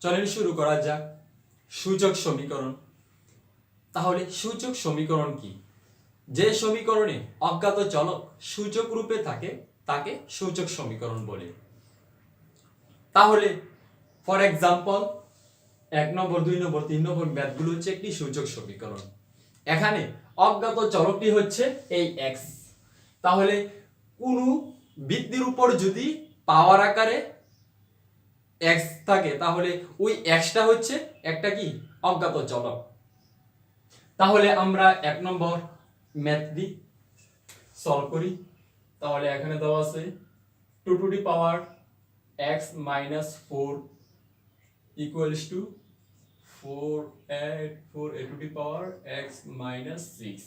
চলেন শুরু করা যাক সূচক সমীকরণ। তাহলে সূচক সমীকরণ কি? যে সমীকরণে অজ্ঞাত চলক সূচক রূপে থাকে তাকে সূচক সমীকরণ বলে। তাহলে ফর এক্সাম্পল 1 নম্বর 2 নম্বর 3 নম্বর ম্যাথগুলো হচ্ছে একটি সূচক সমীকরণ। এখানে অজ্ঞাত চলকটি হচ্ছে এই x। তাহলে কোন বৃত্তের উপর যদি পাওয়ার আকারে x থাকে তাহলে ওই xটা হচ্ছে একটা কি অজ্ঞাত চলক। তাহলে আমরা 1 নম্বর ম্যাথটি সলভ করি। তাহলে এখানে দেওয়া আছে 2 to the power x minus 4 equals to 4 a to the power x minus 6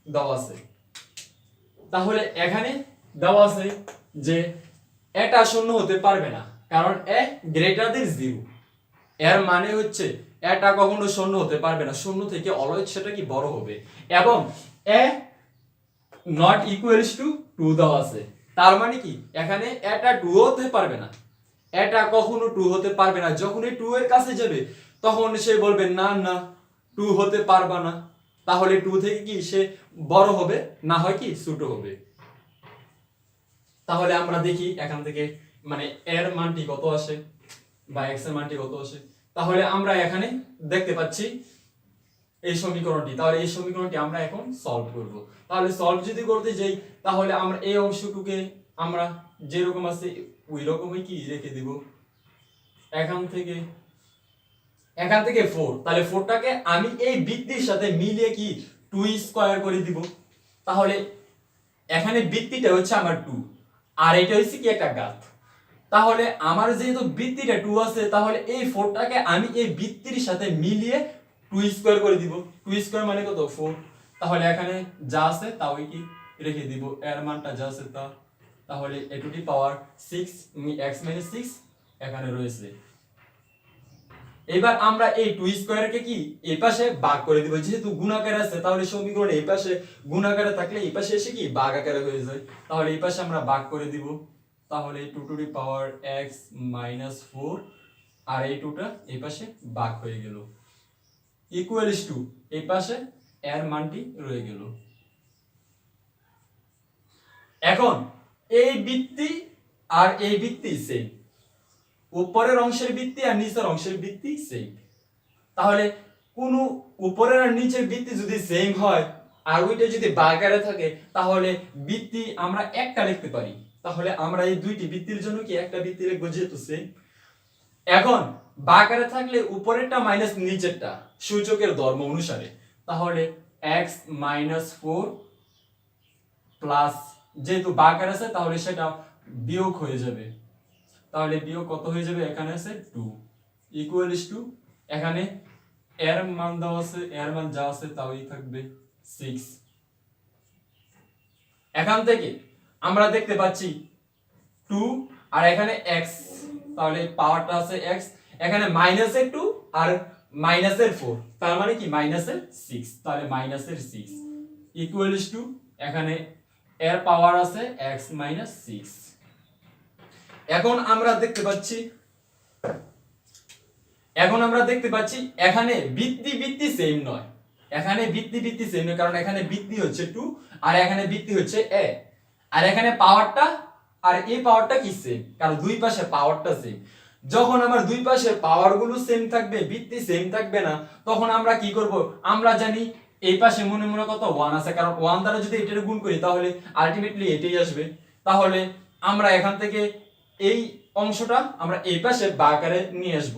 দেওয়া আছে। তাহলে এখানে দেওয়া আছে যে এটা শূন্য হতে পারবে না, কারণ a গ্রেটার দেন 0। এর মানে হচ্ছে এটা কখনো শূন্য হতে পারবে না, শূন্য থেকে অলওয়েজ সেটা কি বড় হবে। এবং a নট ইকুয়ালস টু 2 দেওয়া আছে, তার মানে কি এখানে এটা 2 হতে পারবে না, এটা কখনো 2 হতে পারবে না। যখন এই 2 এর কাছে যাবে তখন সে বলবে না না 2 হতে পারবা না। তাহলে 2 থেকে কি সে বড় হবে, না হয় কি ছোট হবে। তাহলে আমরা দেখি এখান থেকে মানে এর মানটি কত আসে বা x এর মানটি কত আসে। তাহলে আমরা এখানে দেখতে পাচ্ছি এই সমীকরণটি। তাহলে এই সমীকরণটি আমরা এখন সলভ করব। তাহলে সলভ যদি করতে যাই তাহলে আমরা এই অংশটুকে আমরা যেরকম আছে ওই রকমই কি রেখে দিব। এখান থেকে 4, তাহলে 4টাকে আমি এই বৃত্তির সাথে মিলিয়ে কি 2 স্কয়ার করে দিব। তাহলে এখানে বৃত্তিটা হচ্ছে আমার 2 আর এটা হচ্ছে কি একটা ঘাত। তাহলে আমার যেহেতু বৃত্তিটা 2 আছে তাহলে এই 4টাকে আমি এই বৃত্তির সাথে মিলিয়ে 2 স্কয়ার করে দিব। 2 স্কয়ার মানে কত 4। তাহলে এখানে যা আছে তাই কি রেখে দিব, এর মানটা যা আছে তা। তাহলে a to the power 6 x 6 এখানে রয়েছে। এবার আমরা এই 2 স্কয়ারকে কি এই পাশে ভাগ করে দিব, যেহেতু গুণাকারে আছে তাহলে সমীকরণ এই পাশে গুণাকারে থাকলে এই পাশে এসে কি ভাগ আকারে হয়ে যায়। তাহলে এই পাশে আমরা ভাগ করে দিব। তাহলে 2 to the power x minus 4 আর এই 2টা এই পাশে ভাগ হয়ে গেল ইকুয়ালস টু এই পাশে এর মানটি রয়ে গেল। এখন এই বৃত্তি আর এই বৃত্তি সেম, উপরের অংশের বৃত্তি আর নিচের অংশের বৃত্তি সেম। তাহলে কোন উপরের আর নিচের বৃত্তি যদি সেম হয় আর ওইটা যদি ভাগাকারে থাকে তাহলে বৃত্তি আমরা একটা লিখতে পারি। তাহলে আমরা এই দুইটি বৃত্তির জন্য কি একটা বৃত্তি লিখবো যেহেতু সেম। এখন ভাগাকারে থাকলে উপরেরটা মাইনাস নিচেরটা সূচকের ধর্ম অনুসারে। তাহলে x minus 4 প্লাস যেহেতু ভাগাকারে আছে তাহলে সেটা বিয়োগ হয়ে যাবে। তাহলে বিয়োগ কত হয়ে যাবে, এখানে আছে 2 ইকুয়ালস টু এখানে এর মান দেওয়া আছে, এর মান যা আছে তাই থাকবে 6। এখান থেকে আমরা দেখতে পাচ্ছি 2 আর এখানে x, তাহলে পাওয়ারটা আছে x, এখানে মাইনাসের 2 আর মাইনাসের 4 তার মানে কি মাইনাসের 6। তাহলে মাইনাসের 6 ইকুয়ালস টু এখানে এর পাওয়ার আছে x minus 6। এখন আমরা দেখতে পাচ্ছি এখানে বৃত্তি সেম নয়, এখানে বৃত্তি সেম নয়, কারণ এখানে বৃত্তি হচ্ছে 2 আর এখানে বৃত্তি হচ্ছে a। আর এখানে পাওয়ারটা আর এই পাওয়ারটা কি সেম, কারণ দুই পাশে পাওয়ারটা সেম। যখন আমার দুই পাশে পাওয়ারগুলো সেম থাকবে বৃত্তি সেম থাকবে না, তখন আমরা কি করব, আমরা জানি এই পাশে মনে মনে কত 1 আছে, কারণ 1 দ্বারা যদি এটারে গুণ করি তাহলে আলটিমেটলি এটাই আসবে। তাহলে আমরা এখান থেকে এই অংশটা আমরা এই পাশে ভাগাকারে নিয়ে আসব।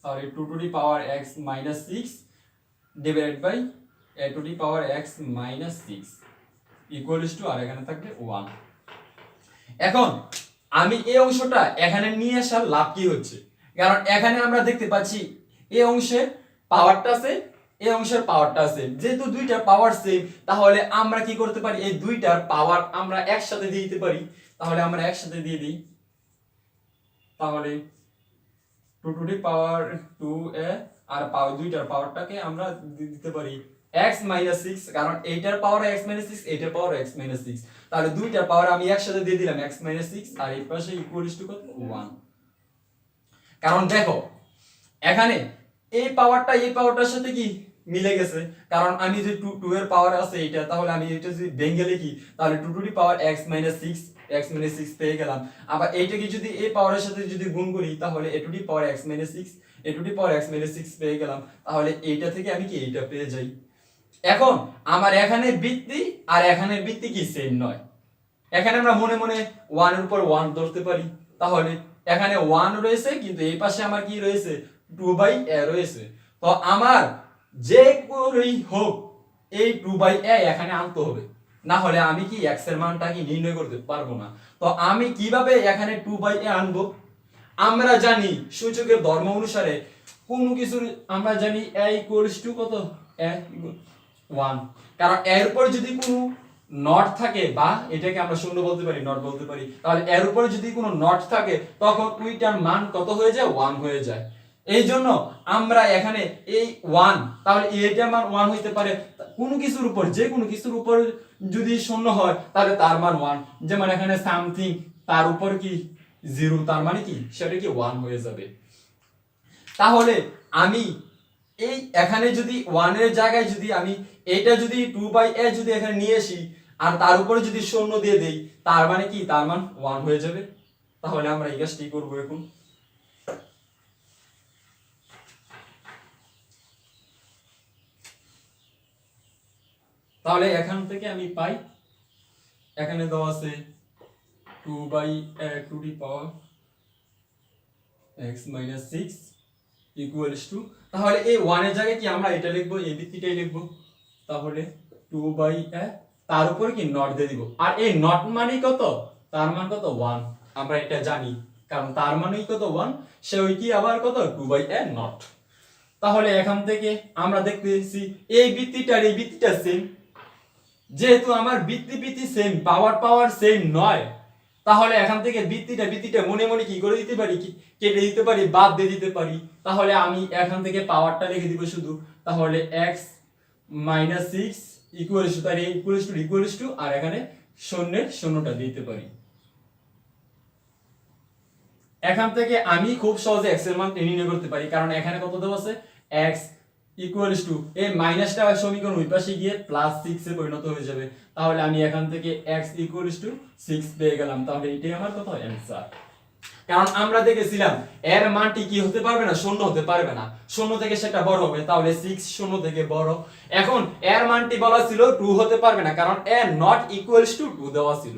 তাহলে 2 to the power x minus 6 divided by a to the power x minus 6 equals to আর এখানে থাকবে 1। এখন আমি এই অংশটা এখানে নিয়ে আসার লাভ কি হচ্ছে, কারণ এখানে আমরা দেখতে পাচ্ছি এই অংশের পাওয়ারটা আছে, এই অংশের পাওয়ারটা আছে, যেহেতু দুইটার পাওয়ার সেম তাহলে আমরা কি করতে পারি এই দুইটার পাওয়ার আমরা একসাথে দিয়ে দিতে পারি। তাহলে আমরা একসাথে দিয়ে দিই। তাহলে 2 টু দি পাওয়ার 2a আর দুইটার পাওয়ারটাকে আমরা দিতে পারি x মাইনাস 6, কারণ এইটার পাওয়ার x মাইনাস 6, এইটার পাওয়ার x মাইনাস 6, তাহলে দুইটার পাওয়ার আমি একসাথে দিয়ে দিলাম x মাইনাস 6, আর এই পাশে ইকুয়ালস টু কত 1। কারণ দেখো এখানে এই পাওয়ারটার সাথে কি মিলে গেছে, কারণ আমি যে 2 এর পাওয়ার আছে এইটা, তাহলে আমি এটা যদি ভেঙে লিখি তাহলে 2 to the power x minus 6 পেয়ে গেলাম। আবার এইটাকে যদি এই পাওয়ারের সাথে যদি গুণ করি তাহলে a to the power x minus 6, a to the power x minus 6 পেয়ে গেলাম। তাহলে এইটা থেকে আমি কি এইটা পেয়ে যাই। এখন আমার এখানে বৃত্তি আর এখানের বৃত্তি কি সেম নয়, এখানে আমরা মনে মনে 1 এর উপর 1 ধরতে পারি, তাহলে এখানে 1 রয়েছে কিন্তু এই পাশে আমার কি রয়েছে 2/a রয়েছে। তো আমার যে করেই হোক এই 2/a এখানে আনতে হবে, না হলে আমি কি x এর মানটা কি নির্ণয় করতে পারবো না। তো আমি কিভাবে এখানে 2/a আনবো, আমরা জানি সূচকের ধর্ম অনুসারে কোনো কিছু আমরা জানি a ইকুয়ালস টু কত a 1, কারণ এর উপর যদি কোনো নট থাকে বা এটাকে আমরা শূন্য বলতে পারি নট বলতে পারি, তাহলে এর উপরে যদি কোনো নট থাকে তখন ওইটার মান কত হয়ে যায় 1 হয়ে যায়। এই জন্য আমরা এখানে এই 1, তাহলে এইটার মান 1 হইতে পারে কোনো কিছুর উপর, যে কোনো কিছুর উপর যদি শূন্য হয় তাহলে তার মান 1, যেমন এখানে সামথিং তার উপর কি 0, তার মানে কি সেটা কি 1 হয়ে যাবে। তাহলে আমি এই এখানে যদি 1 এর জায়গায় যদি আমি এটা যদি 2/a যদি এখানে নিয়ে আসি আর তার উপরে যদি শূন্য দিয়ে দেই তার মানে কি তার মান 1 হয়ে যাবে। তাহলে আমরা এই কাজটি করব এখন। তাহলে এখান থেকে আমি পাই, এখানে দেওয়া আছে 2/a two the power x minus 6 equals two, তাহলে এই 1 এর জায়গায় কি আমরা এটা লিখবো, এই বৃত্তিটাই লিখবো। তাহলে 2/a তার উপর কি নট দিয়ে দিব, আর এই নট মানে কত, তার মান কত 1, আমরা এটা জানি কারণ তার মানেই কত 1, সে ওই কি আবার কত 2/a নট। তাহলে এখান থেকে আমরা দেখতেছি এই বৃত্তিটা সেম, যেহেতু আমার বৃত্তি সেম, পাওয়ার সেম নয়, তাহলে এখান থেকে বৃত্তিটা মনে মনে কি করে দিতে পারি, কেটে দিতে পারি, বাদ দিয়ে দিতে পারি। তাহলে আমি এখান থেকে পাওয়ারটা লিখে দিব শুধু, তাহলে x মাইনাস 6 ইকুয়ালস টু, তার ইকুয়ালস টু আর এখানে শূন্যটা দিতে পারি। এখান থেকে আমি খুব সহজে x এর মান নির্ণয় করতে পারি, কারণ এখানে কত দেওয়া আছে x ইকুয়ালস টু, এই মাইনাসটা সমীকরণ ওই পাশে গিয়ে প্লাস 6 এ পরিণত হয়ে যাবে। তাহলে আমি এখান থেকে x ইকুয়ালস টু 6 পেয়ে গেলাম। তাহলে এটাই আমার কত অ্যানসার। কারণ আমরা দেখেছিলাম এর মানটি কি হতে পারবে না, শূন্য হতে পারবে না, শূন্য থেকে সেটা বড় হবে, তাহলে 6 শূন্য থেকে বড়। এখন এর মানটি বলা ছিল 2 হতে পারবে না, কারণ এ নট ইকুয়ালস টু 2 দেওয়া ছিল।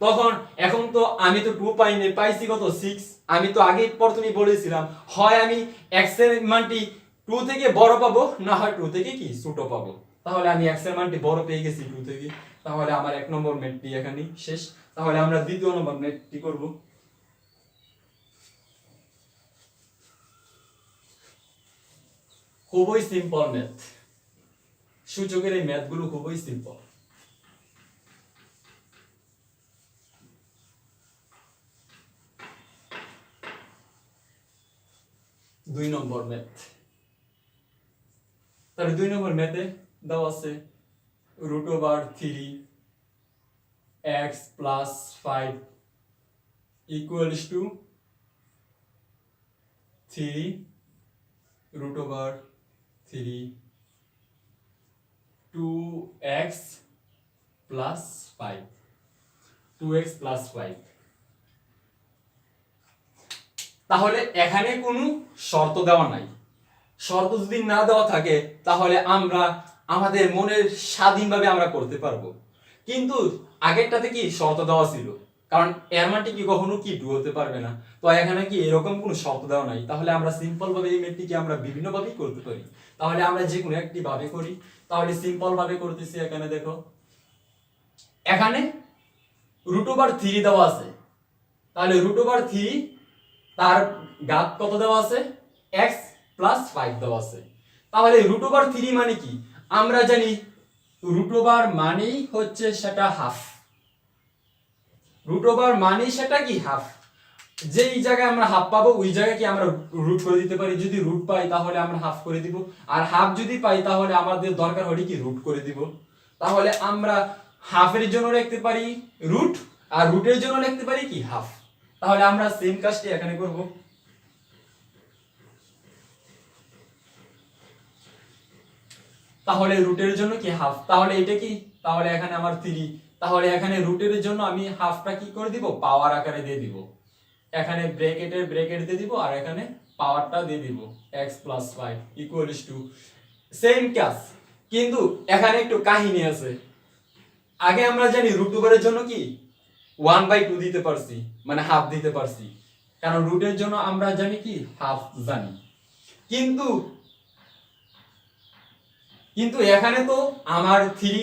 তখন এখন তো আমি তো 2 পাইনি, পাইছি কত 6। আমি তো আগেই প্রথমেই বলেছিলাম হয় আমি x এর মানটি 2 থেকে বড় পাবো, না হয় 2 থেকে কি ছোট পাবো। তাহলে আমি x এর মানটি বড় পেয়ে গেছি 2 থেকে, তাহলে আমার 1 নম্বর ম্যাথটি এখানেই শেষ। তাহলে আমরা দ্বিতীয় নম্বর ম্যাথটি করব। খুবই সিম্পল ম্যাথ, সূচকের এই ম্যাথগুলো খুবই সিম্পল। দুই নম্বর ম্যাথ। তাহলে 2 নম্বর ম্যাথে দেওয়া আছে √3x plus 5 equals to 3 √3 2x plus 5, 2x plus 5। তাহলে এখানে কোনো শর্ত দেওয়া নাই, শর্ত যদি না দেওয়া থাকে তাহলে আমরা আমাদের মনের স্বাধীনভাবে আমরা করতে পারবো, কিন্তু আগেরটাতে কি শর্ত দেওয়া ছিল, কারণ এর মানটি কি কখনো কি 2 হতে পারবে না। তো এখানে কি এরকম কোনো শর্ত দেওয়া নাই, তাহলে আমরা সিম্পল ভাবে এই ম্যাথটিকে আমরা বিভিন্ন ভাবেই করতে পারি। তাহলে আমরা যে কোনো একটি ভাবে করি, তাহলে সিম্পল ভাবে করতেছি। এখানে দেখো এখানে √3 দেওয়া আছে, তাহলে √3 তার ঘাত কত দেওয়া আছে x প্লাস 5 দেওয়া আছে। তাহলে √3 মানে কি, আমরা জানি √ মানেই হচ্ছে সেটা হাফ, √ মানেই সেটা কি হাফ। যেই জায়গায় আমরা হাফ পাবো ওই জায়গায় কি আমরা রুট করে দিতে পারি, যদি রুট পাই তাহলে আমরা হাফ করে দিব, আর হাফ যদি পাই তাহলে আমাদের দরকার হলে কি রুট করে দিব। তাহলে আমরা হাফের জন্য লিখতে পারি রুট, আর রুটের জন্য লিখতে পারি কি হাফ। তাহলে আমরা সেম কাজটি এখানে করব। তাহলে রুটের জন্য কি হাফ, তাহলে এটা কি, তাহলে এখানে আমার 3, তাহলে এখানে রুটের জন্য আমি হাফটা কি করে দিব, পাওয়ার আকারে দিয়ে দিব, এখানে ব্র্যাকেট দিয়ে দিব, আর এখানে পাওয়ারটা দিয়ে দিব x + 5 = সেম কাজ। কিন্তু এখানে একটু কাহিনী আছে। আগে আমরা জানি রুট ওভারের জন্য কি 1/2 দিতে পারছি, মানে হাফ দিতে পারছি, কারণ রুটের জন্য আমরা জানি কি হাফ জানি। কিন্তু এখানে তো আমার 3,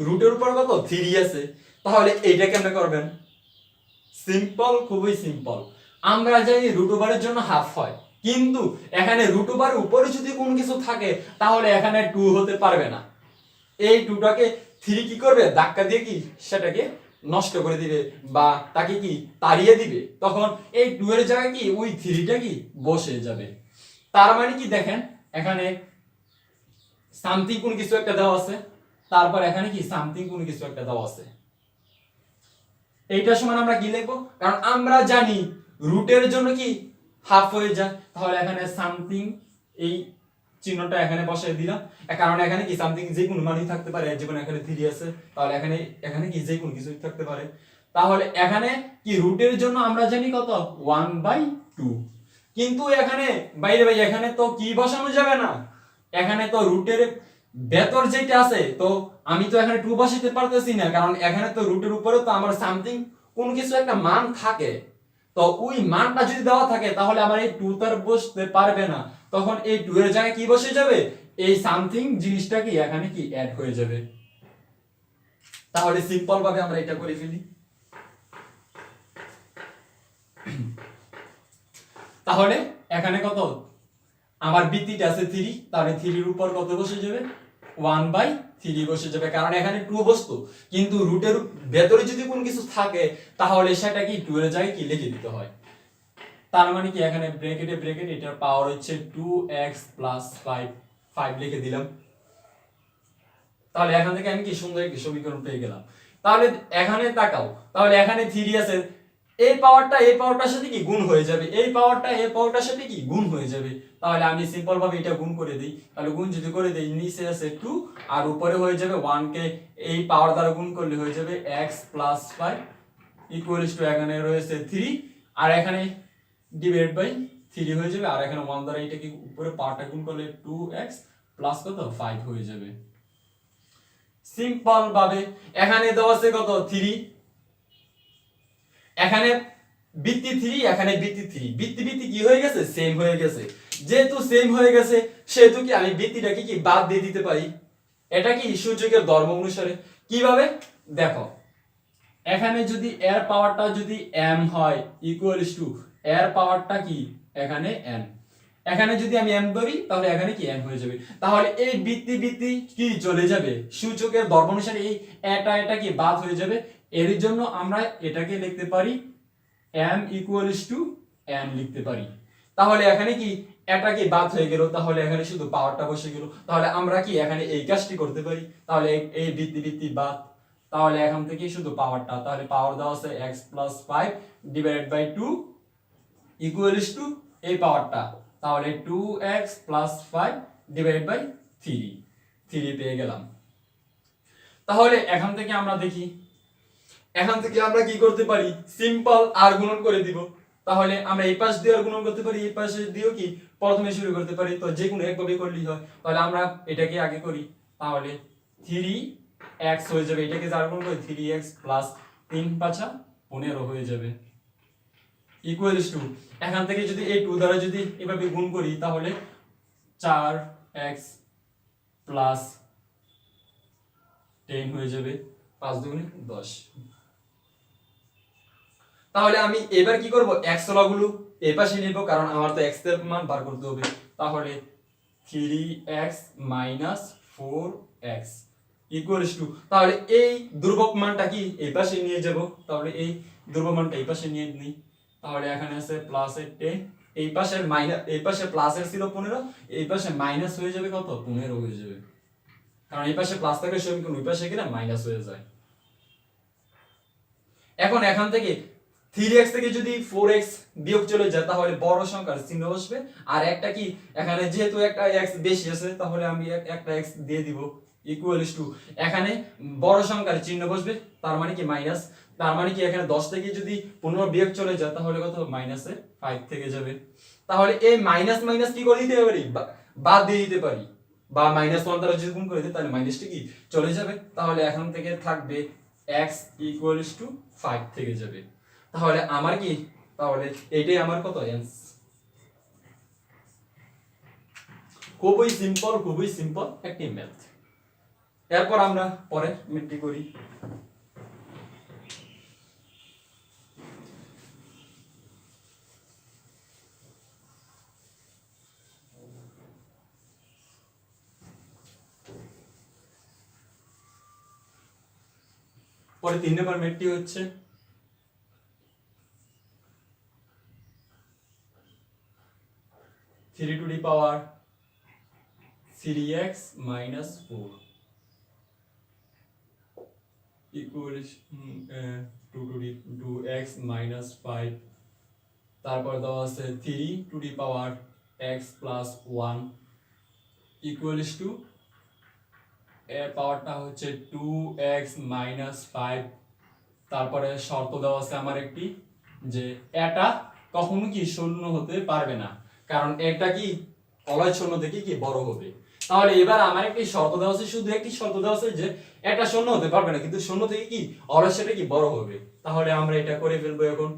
রুটের উপর কত 3 আছে, তাহলে এইটা কেমনে করবেন? সিম্পল, খুবই সিম্পল। আমরা জানি রুট ওভারের জন্য হাফ হয়, কিন্তু এখানে রুট ওভারের উপরে যদি কোনো কিছু থাকে তাহলে এখানে 2 হতে পারবে না। এই 2টাকে 3 কি করবে, ধাক্কা দিয়ে কি সেটাকে নষ্ট করে দিবে বা তাকে কি তাড়িয়ে দিবে, তখন এই 2 এর জায়গায় কি ওই 3টা কি বসে যাবে। তার মানে কি দেখেন, এখানে সামথিং কোন কিছু একটা দেওয়া আছে, তারপর এখানে কি সামথিং কোন কিছু একটা দেওয়া আছে। এইটার সমান আমরা কি লিখবো, কারণ আমরা জানি রুটের জন্য কি হাফ হয়ে যায়, তাহলে এখানে সামথিং এই চিহ্নটা এখানে বসাই দিলাম, কারণ এখানে কি সামথিং যে কোনো মানই থাকতে পারে, যেমন এখানে 3 আছে, তাহলে এখানে কি যে কোনো কিছু থাকতে পারে। তাহলে এখানে কি রুটের জন্য আমরা জানি কত 1/2, কিন্তু এখানে বাইরে ভাই এখানে তো কি বসানো যাবে না, এখানে তো রুটের ভেতর যেটা আছে, তো আমি তো এখানে 2 বসাইতে পারতেছি না, কারণ এখানে তো রুটের উপরে তো আমার সামথিং কোন কিছু একটা মান থাকে, তো ওই মানটা যদি দেওয়া থাকে তাহলে আমার এই 2 তার বসতে পারবে না, তখন এই 2 এর জায়গায় কি বসে যাবে, এই সামথিং জিনিসটা কি এখানে কি অ্যাড হয়ে যাবে। তাহলে সিম্পল ভাবে আমরা এটা করে ফেলি। তাহলে এখানে কত, আমার বৃত্তিটা আছে 3, তাহলে 3 এর উপর কত বসে যাবে, 1/3 বসে যাবে, কারণ এখানে 2 বস্তু, কিন্তু রুটের ভেতরে যদি কোনো কিছু থাকে তাহলে সেটা কি 2 এর জায়গায় কি লিখে দিতে হয়। তার মানে কি এখানে ব্র্যাকেট এটার পাওয়ার হচ্ছে 2x + 5 লিখে দিলাম। তাহলে এখান থেকে আমি কি সুন্দর একটি সমীকরণ পেয়ে গেলাম। তাহলে এখানে তাকাও, তাহলে এখানে 3 আছে, এই পাওয়ারটার সাথে কি গুণ হয়ে যাবে, এই পাওয়ারটার সাথে কি গুণ হয়ে যাবে। তাহলে আমি সিম্পল ভাবে এটা গুণ করে দেই, তাহলে গুণ যদি করে দেই, নিচে আছে 2 আর উপরে হয়ে যাবে 1 কে এই পাওয়ার দ্বারা গুণ করলে হয়ে যাবে x + 5 = এখানে রয়েছে 3, আর এখানে /3 হয়ে যাবে, আর এখানে 1 দ্বারা এটা কি উপরে পাওয়ারটা গুণ করলে 2x + কত 5 হয়ে যাবে। সিম্পল ভাবে এখানে দেওয়া আছে কত 3, এখানে বৃত্তি 3, এখানে বৃত্তি 3, বৃত্তি কি হয়ে গেছে, সেম হয়ে গেছে। যেহেতু সেম হয়ে গেছে সেহেতু কি আমি বৃত্তিটাকে কি বাদ দিয়ে দিতে পারি। এটা কি সূচকের ধর্ম অনুসারে। কিভাবে দেখো, এখানে যদি এর পাওয়ারটা যদি m হয় এর পাওয়ারটা কি এখানে n, এখানে যদি আমি m ধরি তাহলে এখানে কি n হয়ে যাবে। তাহলে এই বৃত্তি কি চলে যাবে সূচকের ধর্ম অনুসারে, এই এটা কি বাদ হয়ে যাবে। এর জন্য আমরা এটাকে লিখতে পারি m = n লিখতে পারি। তাহলে এখানে কি এটা কি বাদ হয়ে গেল, তাহলে এখানে শুধু পাওয়ারটা বসে গেল। তাহলে আমরা কি এখানে এই কাজটি করতে পারি, তাহলে এই বৃত্তি বাদ, তাহলে এখান থেকে শুধু পাওয়ারটা, তাহলে পাওয়ার দেওয়া আছে x + 5 / 2 = এই পাওয়ারটা, তাহলে 2x + 5 / 3 পেয়ে গেলাম। তাহলে এখান থেকে আমরা দেখি, এখান থেকে আমরা কি করতে পারি, সিম্পল আর গুণন করে দিব। তাহলে আমরা এই পাশ দিয়ে আর গুণন করতে পারি, এই পাশে দিয়েও কি প্রথমে শুরু করতে পারি, তো যে কোনো একভাবে করলেই হয়। তাহলে আমরা এটাকে আগে করি, তাহলে 3x হয়ে যাবে, এটাকে যার গুণ করি 3x + 3 × 5 = 15 হয়ে যাবে = এখান থেকে যদি এই 2 দ্বারা যদি এভাবে গুণ করি তাহলে 4x + 10 হয়ে যাবে, 5 × 2 = 10। তাহলে আমি এবার কি করব, x গুলো এই পাশে নেব, কারণ আমার তো x এর মান বার করতে হবে। তাহলে 3x - 4x = তাহলে এই ধ্রুবক মানটা কি এই পাশে নিয়ে যাব, তাহলে এই ধ্রুবক মানটা এই পাশে নিয়ে নিই, তাহলে এখানে আছে প্লাসের 10, এই পাশে মাইনাস, এই পাশে প্লাসের ছিল 15, এই পাশে মাইনাস হয়ে যাবে কত 15 হয়ে যাবে, কারণ এই পাশে প্লাস থাকলে সমীকরণ ওই পাশে গেলে মাইনাস হয়ে যায়। এখন এখান থেকে 3x থেকে যদি 4x বিয়োগ চলে যায় তাহলে বড় সংখ্যার চিহ্ন বসবে, আর একটা কি এখানে যেহেতু একটা x বেশি আছে তাহলে আমি একটা x দিয়ে দিব, ইকুয়ালস টু এখানে বড় সংখ্যার চিহ্ন বসবে, তার মানে কি মাইনাস, তার মানে কি এখানে 10 থেকে যদি 15 বিয়োগ চলে যায় তাহলে কত মাইনাসে 5 থেকে যাবে। তাহলে এই মাইনাস মাইনাস কি করে দিতে পারি, বাদ দিয়ে দিতে পারি, বা -1 দ্বারা যদি গুণ করে দিই তাহলে মাইনাসটা কি চলে যাবে, তাহলে এখান থেকে থাকবে x ইকুয়ালস টু 5 থেকে যাবে। তাহলে আমার কি, তাহলে এইটাই আমার কত অ্যান্সার। খুবই সিম্পল একটি ম্যাথ। এরপর আমরা পরের ম্যাথটি করি। পরে 3 নম্বর ম্যাথটি হচ্ছে 3 two the power 3x minus 4 equals 2x minus 5, তারপর দেওয়া আছে 3 two the power x plus 1 equals to এর পাওয়ারটা হচ্ছে 2x minus 5, তারপরে শর্ত দেওয়া আছে আমার একটি যে এটা কখনো কি শূন্য হতে পারবে না, কারণ এটা কি অলয় শূন্য থেকে কি বড় হবে। তাহলে এবার আমার একটি শর্ত দেওয়া আছে, শুধু একটি শর্ত দেওয়া আছে যে এটা শূন্য হতে পারবে না, কিন্তু শূন্য থেকে কি অলয় সেটা কি বড় হবে। তাহলে আমরা এটা করে ফেলবো এখন।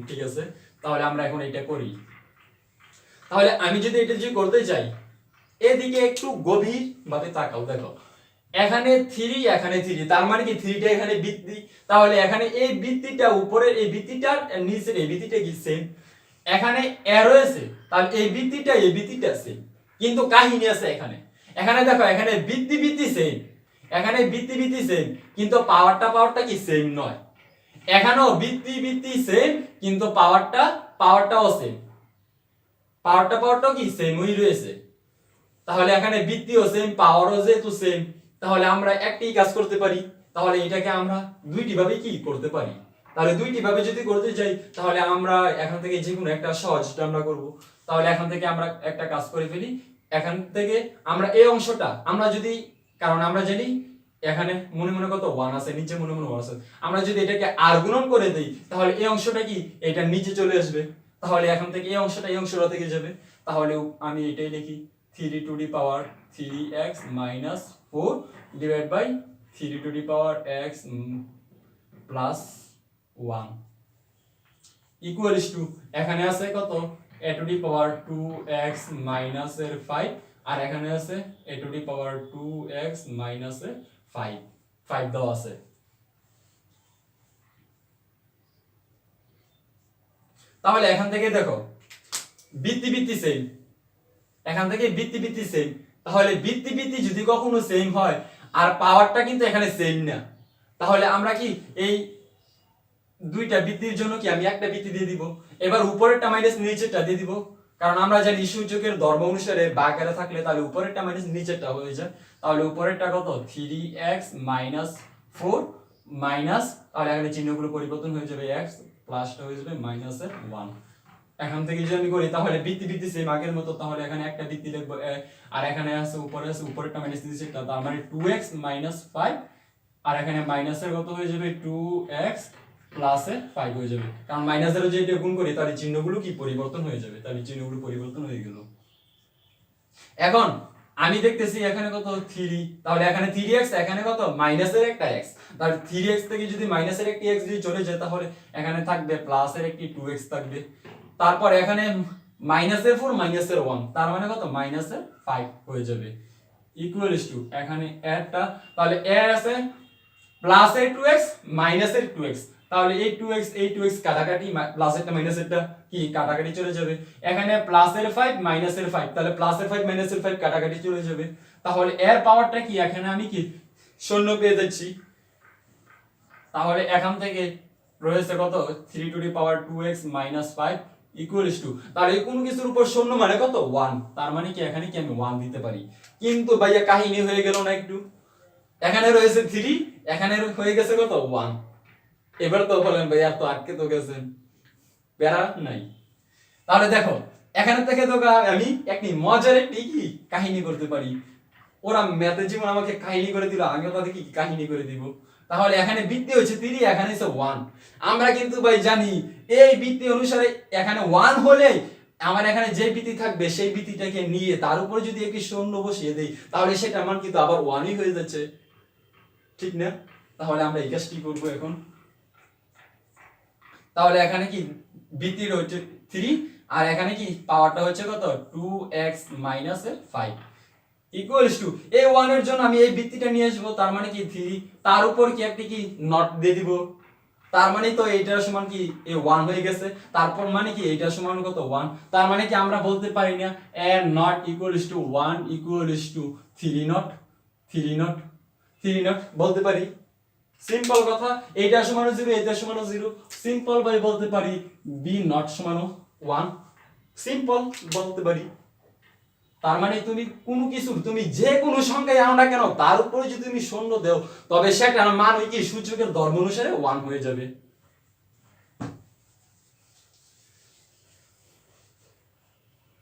ঠিক আছে, তাহলে আমরা এখন এটা করি। তাহলে আমি যদি এটা যে করতে চাই, এদিকে একটু গভীর ভাবে তাকাও, দেখো এখানে 3 এখানে 3, তার মানে কি 3টা এখানে বৃত্তি, তাহলে এখানে এই বৃত্তিটা উপরের এই বৃত্তিটার নিচের এই বৃত্তিটা কি সেম, এখানে এ রয়েছে, তাহলে এই বৃত্তিটা সেম, কিন্তু কাহিনী আছে এখানে। এখানে দেখো এখানে বৃত্তি সেম, এখানে বৃত্তি সেম, কিন্তু পাওয়ারটা কি সেম নয়। এখানেও বৃত্তি সেম, কিন্তু পাওয়ারটাও সেম, পাওয়ারটাও কি সেমই রয়েছে। তাহলে এখানে বৃত্তিও সেম, পাওয়ারও যেহেতু সেম, তাহলে আমরা একটাই কাজ করতে পারি, তাহলে এটাকে আমরা দুইটি ভাবে কি করতে পারি। তাহলে দুইটি ভাবে যদি করতে চাই তাহলে আমরা এখান থেকে যে কোনো একটা সহজটা আমরা করব। তাহলে এখান থেকে আমরা একটা কাজ করে ফেলি, এখান থেকে আমরা এই অংশটা আমরা যদি, কারণ আমরা জানি এখানে মনে মনে কত 1 আছে, নিচে মনে মনে 1 আছে, আমরা যদি এটাকে আর গুণন করে দেই তাহলে এই অংশটা কি এটা নিচে চলে আসবে, তাহলে এখান থেকে এই অংশটা থেকে যাবে। তাহলে আমি এটাই লিখি 3 two the power 3x minus 4 divided by 3 to the power x plus 1 equals to এখানে আছে কত a to the power 2x minus এর 5, আর এখানে আছে a to the power 2x minus এর 5 দাও আছে। তাহলে এখান থেকে দেখো বৃত্তি সেম, এখান থেকে বৃত্তি সেম, তাহলে বৃত্তি যদি কখনো সেম হয় আর পাওয়ারটা কিন্তু এখানে সেম না, তাহলে আমরা কি এই দুইটা বৃত্তির জন্য কি আমি একটা বৃত্তি দিয়ে দিব, এবার উপরেরটা মাইনাস নিচেরটা দিয়ে দিব, কারণ আমরা জানি সূচকের ধর্ম অনুসারে বাঁকারে থাকলে তাহলে উপরেরটা মাইনাস নিচেরটা হয়ে যায়। তাহলে উপরেরটা কত 3x minus 4 মাইনাস, তাহলে এখানে চিহ্নগুলো পরিবর্তন হয়ে যাবে, x প্লাসটা হয়ে যাবে মাইনাসের 1। এখান থেকে যদি আমি করি তাহলে বৃত্তি সেম আগের মতো, তাহলে এখানে একটা বৃত্তি লিখবো, আর এখানে আছে উপরেরটা মাইনাস নিচেরটা, তার মানে 2x minus 5, আর এখানে মাইনাসের কত হয়ে যাবে 2x প্লাসের 5 হয়ে যাবে, কারণ মাইনাসের যদি এটা গুণ করি তাহলে চিহ্নগুলো কি পরিবর্তন হয়ে যাবে, তাহলে চিহ্নগুলো পরিবর্তন হয়ে গেল। এখন আমি দেখতেছি এখানে কত 3, তাহলে এখানে 3x, এখানে কত মাইনাসের একটা x, তাহলে 3x থেকে যদি মাইনাসের একটি x যদি চলে যায় তাহলে এখানে থাকবে প্লাসের একটি 2x থাকবে, তারপর এখানে মাইনাসের 4 মাইনাসের 1, তার মানে কত মাইনাসের 5 হয়ে যাবে, ইকুয়ালস টু এখানে এরটা, তাহলে এর আছে প্লাসের 2x মাইনাসের 2x, তাহলে এই 2x কাটাকাটি, প্লাসেরটা মাইনাসেরটা কি কাটাকাটি চলে যাবে, এখানে প্লাসের 5 মাইনাসের 5, তাহলে প্লাসের 5 মাইনাসের 5 কাটাকাটি চলে যাবে, তাহলে এর পাওয়ারটা কি এখানে আমি কি শূন্য পেয়ে যাচ্ছি। তাহলে এখান থেকে রয়েছে কত 3 two the power 2x minus 5 equals to, তাহলে কোনো কিছুর উপর শূন্য মানে কত 1, তার মানে কি এখানে কি আমি 1 দিতে পারি। কিন্তু ভাইয়া কাহিনী হয়ে গেল না একটু, এখানে রয়েছে 3, এখানে হয়ে গেছে কত 1। এবার তো বলেন ভাই আর তো আটকে তো গেছেন, প্যারা নাই। তাহলে দেখো এখানে থেকে তো আমি একটি মজার একটি কি কাহিনী করতে পারি। ওরা ম্যাথে জীবন আমাকে কাহিনী করে দিল, আমিও তাদেরকে কি কাহিনী করে দিব। তাহলে এখানে বৃত্তি হচ্ছে 3, এখানে হচ্ছে 1। আমরা কিন্তু ভাই জানি এই বৃত্তি অনুসারে এখানে 1 হলে আমার এখানে যে বৃত্তি থাকবে সেই বৃত্তিটাকে নিয়ে তার উপরে যদি একটি শূন্য বসিয়ে দেই তাহলে সেটা মান কিন্তু আবার 1ই হয়ে যাচ্ছে, ঠিক না? তাহলে আমরা এই কাজটি করব এখন। তাহলে এখানে কি বৃত্তির হচ্ছে 3 আর এখানে কি পাওয়ারটা হচ্ছে কত 2x মাইনাস 5 ইকুয়ালস টু এই 1 এর জন্য আমি এই বৃত্তিটা নিয়ে আসবো, তার মানে কি 3, তার উপর কি একটি কি নট দিয়ে দিব, তার মানে তো এইটার সমান কি এই 1 হয়ে গেছে, তারপর মানে কি এইটার সমান কত 1, তার মানে কি আমরা বলতে পারি না a not equals to 1 equals to 3 not 3 not 3 not বলতে পারি। সিম্পল কথা, এইটার সমান 0 এইটার সমান 0, সিম্পল ভাবে বলতে পারি b নট সমান 1, সিম্পল বলতে পারি। তার মানে তুমি কোনো কিছু তুমি যে কোনো সংখ্যায় আনো না কেন তার উপরে যদি তুমি শূন্য দাও তবে সেটার মান ওই কি সূচকের ধর্ম অনুসারে 1 হয়ে যাবে।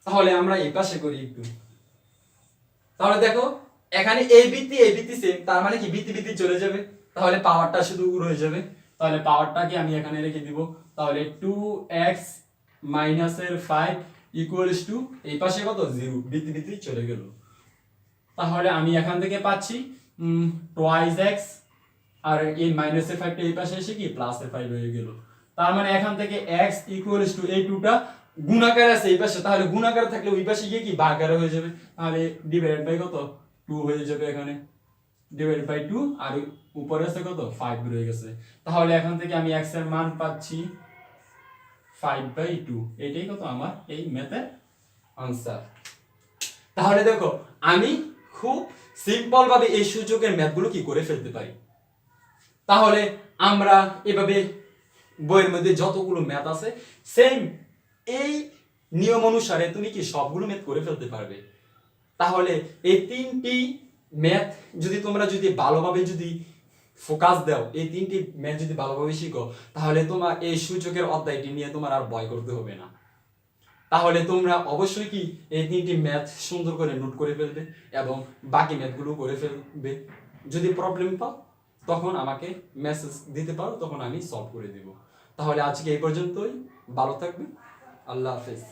তাহলে আমরা এই পাশে করি একটু। তাহলে দেখো এখানে এই বৃত্তি সেম, তার মানে কি বৃত্তি বৃত্তি চলে যাবে, তাহলে পাওয়ারটা শুধু রয়ে যাবে। তাহলে পাওয়ারটাকে আমি এখানে রেখে দিব, তাহলে 2x মাইনাস 5 ইকুয়ালস টু এই পাশে কত 0, বৃত্তি বৃত্তি চলে গেল। তাহলে আমি এখান থেকে পাচ্ছি টুয়াইস x আর এই মাইনাস 5টা এই পাশে এসে কি প্লাস 5 হয়ে গেল। তার মানে এখান থেকে x ইকুয়ালস টু এই 2টা গুণাকার আছে এই পাশে, তাহলে গুণাকার থাকলে ওই পাশে গিয়ে কি ভাগাকার হয়ে যাবে, তাহলে ডিভাইডেড বাই কত 2 হয়ে যাবে, এখানে ডিভাইড বাই 2 আর উপরে আছে কত 5 রয়ে গেছে। তাহলে এখান থেকে আমি x এর মান পাচ্ছি 5/2, এটাই কত আমার এই ম্যাথের আনসার। তাহলে দেখো আমি খুব সিম্পল ভাবে এই সূচকের ম্যাথগুলো কি করে ফেলতে পারি। তাহলে আমরা এভাবে বইয়ের মধ্যে যতগুলো ম্যাথ আছে সেম এই নিয়ম অনুসারে তুমি কি সবগুলো ম্যাথ করে ফেলতে পারবে। তাহলে এই 3টি ম্যাথ যদি তোমরা যদি ভালোভাবে যদি ফোকাস দাও, এই 3টি ম্যাথ যদি ভালোভাবে শিখো তাহলে তোমার এই সূচকের অধ্যায়টি নিয়ে তোমার আর ভয় করতে হবে না। তাহলে তোমরা অবশ্যই কি এই 3টি ম্যাথ সুন্দর করে নোট করে ফেলবে এবং বাকি ম্যাথগুলো করে ফেলবে। যদি প্রবলেম পাও তখন আমাকে মেসেজ দিতে পারো, তখন আমি সলভ করে দেব। তাহলে আজকে এই পর্যন্তই, ভালো থাকবে, আল্লাহ হাফেজ।